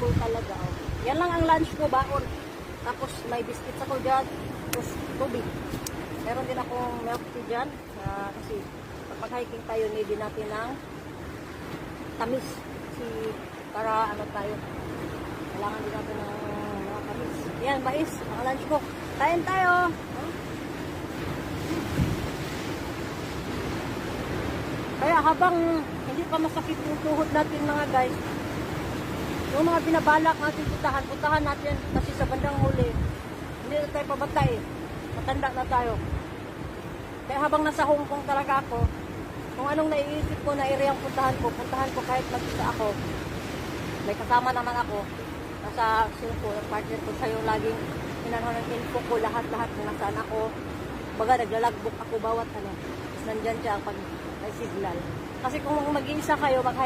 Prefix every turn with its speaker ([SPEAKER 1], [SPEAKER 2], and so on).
[SPEAKER 1] full talaga. Oh. Yan lang ang lunch ko, baon. Tapos may biscuits ako dyan. Tapos tubig. Meron din akong milk tea dyan. Kasi pag hiking tayo, need natin ng tamis. Kasi para ano tayo. Kailangan din natin ng mga tamis. Yan, mais. Ang lunch ko. Kain tayo. Huh? Kaya habang hindi pa masakit yung tuhod natin mga guys, yung mga binabalak natin puntahan natin kasi sa bandang huli, hindi na tayo pabatay. Matanda na tayo. Kaya habang nasa Hong Kong talaga ako, kung anong naiisip ko na area ang puntahan ko kahit mag-isa ako. May kasama naman ako. Nasa silpo, yung partner ko sa'yo laging inano ng info ko, lahat kung nasaan ako. Baga, naglalagbook ako bawat ano. Tapos nandyan siya pag may signal. Kasi kung mag-iisa kayo, mag